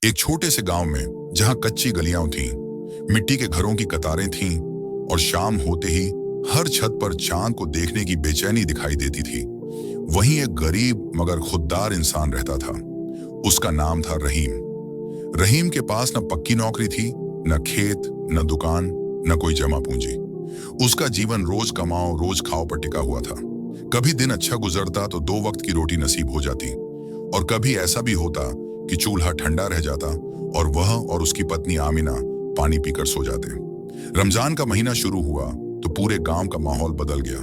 एक छोटे से गांव में जहां कच्ची गलियां थीं, मिट्टी के घरों की कतारें थीं और शाम होते ही हर छत पर चांद को देखने की बेचैनी दिखाई देती थी, वहीं एक गरीब मगर खुददार इंसान रहता था। उसका नाम था रहीम। रहीम के पास न पक्की नौकरी थी, न खेत, न दुकान, न कोई जमा पूंजी। उसका जीवन रोज कमाओ रोज खाओ पर टिका हुआ था। कभी दिन अच्छा गुजरता तो 2 वक्त की रोटी नसीब हो जाती, और कभी ऐसा भी होता कि चूल्हा ठंडा रह जाता और वह और उसकी पत्नी आमिना पानी पीकर सो जाते। रमजान का महीना शुरू हुआ तो पूरे गांव का माहौल बदल गया।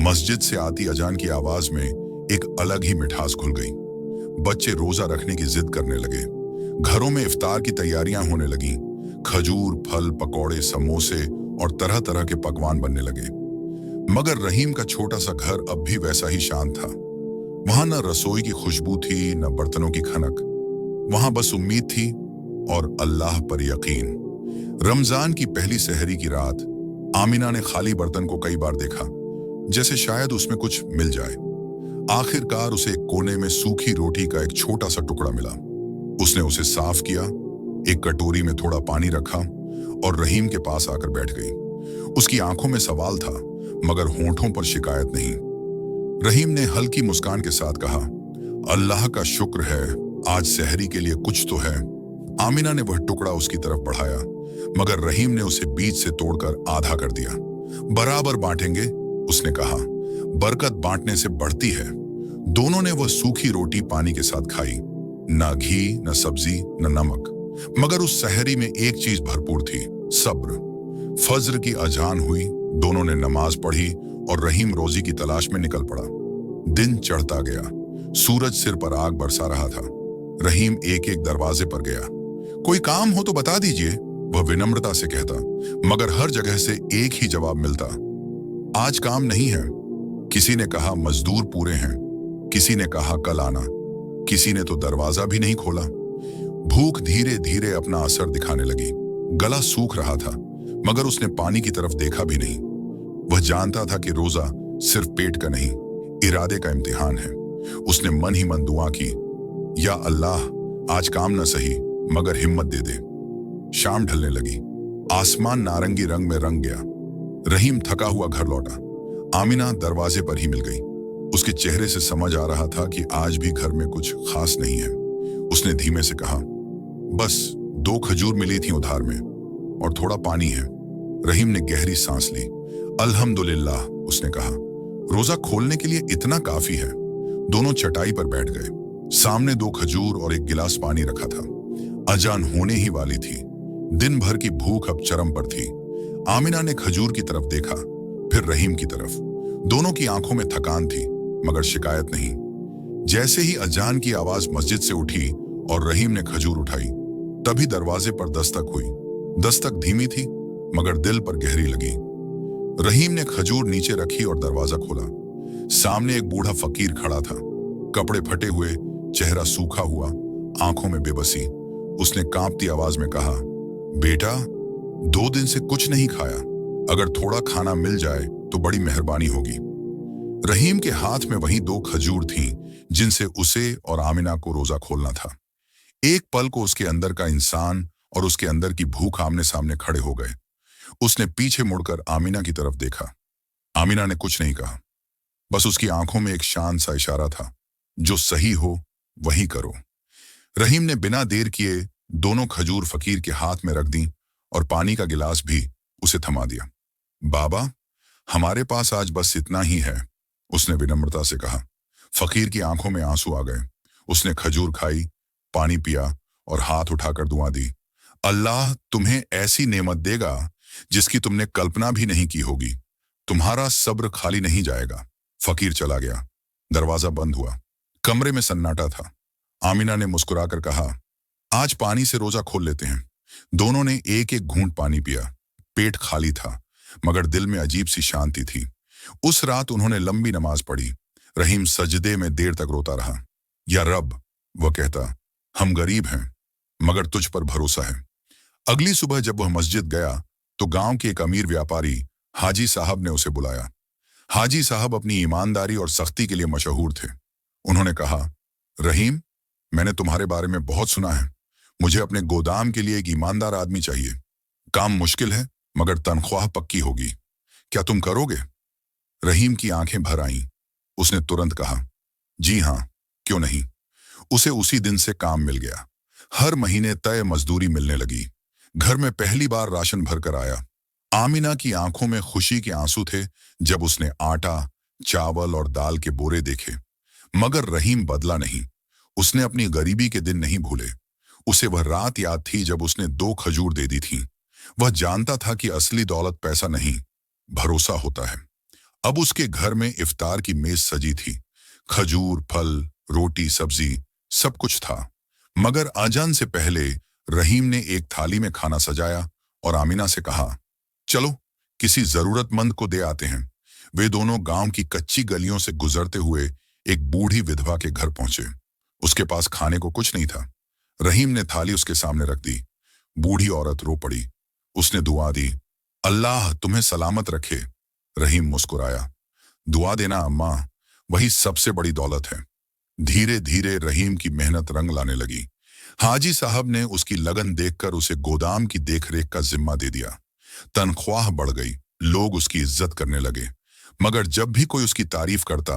मस्जिद से आती अजान की आवाज में एक अलग ही मिठास घुल गई। बच्चे रोजा रखने की जिद करने लगे। घरों में इफ्तार की तैयारियां होने लगीं। खजूर, फल, पकौड़े, समोसे और तरह तरह के पकवान बनने लगे। मगर रहीम का छोटा सा घर अब भी वैसा ही शांत था। वहां न रसोई की खुशबू थी, न बर्तनों की खनक। वहां बस उम्मीद थी और अल्लाह पर यकीन। रमजान की पहली सहरी की रात आमिना ने खाली बर्तन को कई बार देखा, जैसे शायद उसमें कुछ मिल जाए। आखिरकार उसे एक कोने में सूखी रोटी का एक छोटा सा टुकड़ा मिला। उसने उसे साफ किया, एक कटोरी में थोड़ा पानी रखा और रहीम के पास आकर बैठ गई। उसकी आंखों में सवाल था मगर होंठों पर शिकायत नहीं। रहीम ने हल्की मुस्कान के साथ कहा, अल्लाह का शुक्र है, आज सहरी के लिए कुछ तो है। आमिना ने वह टुकड़ा उसकी तरफ बढ़ाया, मगर रहीम ने उसे बीच से तोड़कर आधा कर दिया। बराबर बांटेंगे, उसने कहा, बरकत बांटने से बढ़ती है। दोनों ने वह सूखी रोटी पानी के साथ खाई। न घी, न सब्जी, न नमक, मगर उस सहरी में एक चीज भरपूर थी, सब्र। फज्र की अजान हुई, दोनों ने नमाज पढ़ी और रहीम रोजी की तलाश में निकल पड़ा। दिन चढ़ता गया, सूरज सिर पर आग बरसा रहा था। रहीम एक एक दरवाजे पर गया। कोई काम हो तो बता दीजिए, वह विनम्रता से कहता, मगर हर जगह से एक ही जवाब मिलता, आज काम नहीं है। किसी ने कहा मजदूर पूरे हैं, किसी ने कहा कल आना, किसी ने तो दरवाजा भी नहीं खोला। भूख धीरे धीरे अपना असर दिखाने लगी। गला सूख रहा था, मगर उसने पानी की तरफ देखा भी नहीं। वह जानता था कि रोजा सिर्फ पेट का नहीं, इरादे का इम्तिहान है। उसने मन ही मन दुआ की, या अल्लाह, आज काम न सही मगर हिम्मत दे दे। शाम ढलने लगी, आसमान नारंगी रंग में रंग गया। रहीम थका हुआ घर लौटा। आमिना दरवाजे पर ही मिल गई। उसके चेहरे से समझ आ रहा था कि आज भी घर में कुछ खास नहीं है। उसने धीमे से कहा, बस 2 खजूर मिली थी उधार में और थोड़ा पानी है। रहीम ने गहरी सांस ली। अल्हम्दुलिल्लाह, उसने कहा, रोजा खोलने के लिए इतना काफी है। दोनों चटाई पर बैठ गए। सामने 2 खजूर और एक गिलास पानी रखा था। अजान होने ही वाली थी। दिन भर की भूख अब चरम पर थी। आमिना ने खजूर की तरफ देखा, फिर रहीम की तरफ। दोनों की आंखों में थकान थी मगर शिकायत नहीं। जैसे ही अजान की आवाज मस्जिद से उठी और रहीम ने खजूर उठाई, तभी दरवाजे पर दस्तक हुई। दस्तक धीमी थी मगर दिल पर गहरी लगी। रहीम ने खजूर नीचे रखी और दरवाजा खोला। सामने एक बूढ़ा फकीर खड़ा था, कपड़े फटे हुए, चेहरा सूखा हुआ, आंखों में बेबसी। उसने कांपती आवाज में कहा, बेटा, 2 दिन से कुछ नहीं खाया, अगर थोड़ा खाना मिल जाए तो बड़ी मेहरबानी होगी। रहीम के हाथ में वही 2 खजूर थीं जिनसे उसे और आमिना को रोजा खोलना था। एक पल को उसके अंदर का इंसान और उसके अंदर की भूख आमने सामने खड़े हो गए। उसने पीछे मुड़कर आमिना की तरफ देखा। आमिना ने कुछ नहीं कहा, बस उसकी आंखों में एक शांत सा इशारा था, जो सही हो वही करो। रहीम ने बिना देर किए 2 खजूर फकीर के हाथ में रख दी और पानी का गिलास भी उसे थमा दिया। बाबा, हमारे पास आज बस इतना ही है, उसने विनम्रता से कहा। फकीर की आंखों में आंसू आ गए। उसने खजूर खाई, पानी पिया और हाथ उठाकर दुआ दी, अल्लाह तुम्हें ऐसी नेमत देगा जिसकी तुमने कल्पना भी नहीं की होगी। तुम्हारा सब्र खाली नहीं जाएगा। फकीर चला गया। दरवाजा बंद हुआ। कमरे में सन्नाटा था। आमिना ने मुस्कुराकर कहा, आज पानी से रोजा खोल लेते हैं। दोनों ने एक एक घूंट पानी पिया। पेट खाली था मगर दिल में अजीब सी शांति थी। उस रात उन्होंने लंबी नमाज पढ़ी। रहीम सजदे में देर तक रोता रहा। या रब, वह कहता, हम गरीब हैं मगर तुझ पर भरोसा है। अगली सुबह जब वह मस्जिद गया तो गांव के एक अमीर व्यापारी हाजी साहब ने उसे बुलाया। हाजी साहब अपनी ईमानदारी और सख्ती के लिए मशहूर थे। उन्होंने कहा, रहीम, मैंने तुम्हारे बारे में बहुत सुना है। मुझे अपने गोदाम के लिए एक ईमानदार आदमी चाहिए। काम मुश्किल है, मगर तनख्वाह पक्की होगी। क्या तुम करोगे? रहीम की आंखें भर आईं। उसने तुरंत कहा, जी हाँ, क्यों नहीं। उसे उसी दिन से काम मिल गया। हर महीने तय मजदूरी मिलने लगी। घर में पहली बार राशन भरकर आया। आमिना की आंखों में खुशी के आंसू थे जब उसने आटा, चावल और दाल के बोरे देखे। मगर रहीम बदला नहीं। उसने अपनी गरीबी के दिन नहीं भूले। उसे वह रात याद थी जब उसने 2 खजूर दे दी थी। वह जानता था कि असली दौलत पैसा नहीं, भरोसा होता है। अब उसके घर में इफ्तार की मेज सजी थी। खजूर, फल, रोटी, सब्जी, सब कुछ था। मगर अजान से पहले रहीम ने एक थाली में खाना सजाया और आमिना से कहा, चलो किसी जरूरतमंद को दे आते हैं। वे दोनों गांव की कच्ची गलियों से गुजरते हुए एक बूढ़ी विधवा के घर पहुंचे। उसके पास खाने को कुछ नहीं था। रहीम ने थाली उसके सामने रख दी। बूढ़ी औरत रो पड़ी। उसने दुआ दी, अल्लाह तुम्हें सलामत रखे। रहीम मुस्कुराया, दुआ देना अम्मा, वही सबसे बड़ी दौलत है। धीरे धीरे रहीम की मेहनत रंग लाने लगी। हाजी साहब ने उसकी लगन देखकर उसे गोदाम की देखरेख का जिम्मा दे दिया। तनख्वाह बढ़ गई, लोग उसकी इज्जत करने लगे। मगर जब भी कोई उसकी तारीफ करता,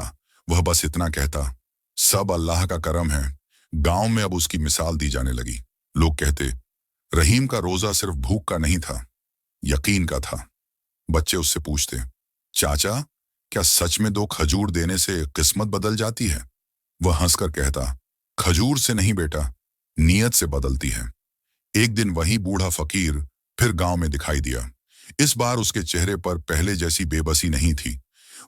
वह बस इतना कहता, सब अल्लाह का करम है। गांव में अब उसकी मिसाल दी जाने लगी। लोग कहते, रहीम का रोजा सिर्फ भूख का नहीं था, यकीन का था। बच्चे उससे पूछते, चाचा, क्या सच में 2 खजूर देने से किस्मत बदल जाती है? वह हंसकर कहता, खजूर से नहीं बेटा, नीयत से बदलती है। एक दिन वही बूढ़ा फकीर फिर गांव में दिखाई दिया। इस बार उसके चेहरे पर पहले जैसी बेबसी नहीं थी।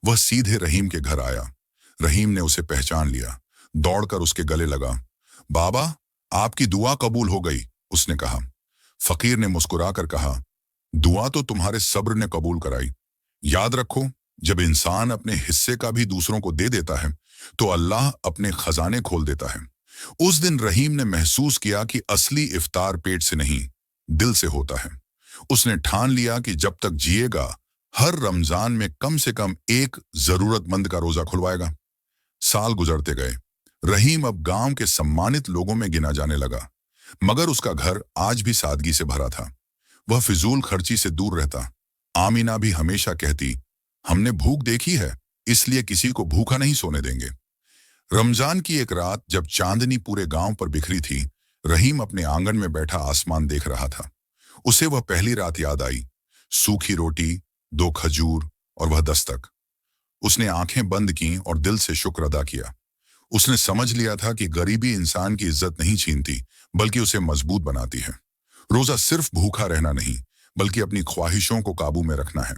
वह सीधे रहीम के घर आया। रहीम ने उसे पहचान लिया। दौड़कर उसके गले लगा। बाबा, आपकी दुआ कबूल हो गई, उसने कहा। फकीर ने मुस्कुराकर कहा, दुआ तो तुम्हारे सब्र ने कबूल कराई। याद रखो, जब इंसान अपने हिस्से का भी दूसरों को दे देता है तो अल्लाह अपने खजाने खोल देता है। उस दिन रहीम ने महसूस किया कि असली इफ्तार पेट से नहीं, दिल से होता है। उसने ठान लिया कि जब तक जिएगा हर रमजान में कम से कम एक जरूरतमंद का रोजा खुलवाएगा। साल गुजरते गए। रहीम अब गांव के सम्मानित लोगों में गिना जाने लगा। मगर उसका घर आज भी सादगी से भरा था। वह फिजूल खर्ची से दूर रहता। आमिना भी हमेशा कहती, हमने भूख देखी है, इसलिए किसी को भूखा नहीं सोने देंगे। रमजान की एक रात जब चांदनी पूरे गांव पर बिखरी थी, रहीम अपने आंगन में बैठा आसमान देख रहा था। उसे वह पहली रात याद आई। सूखी रोटी, 2 खजूर और वह दस्तक। उसने आंखें बंद की और दिल से शुक्र अदा किया। उसने समझ लिया था कि गरीबी इंसान की इज्जत नहीं छीनती, बल्कि उसे मजबूत बनाती है। रोजा सिर्फ भूखा रहना नहीं, बल्कि अपनी ख्वाहिशों को काबू में रखना है।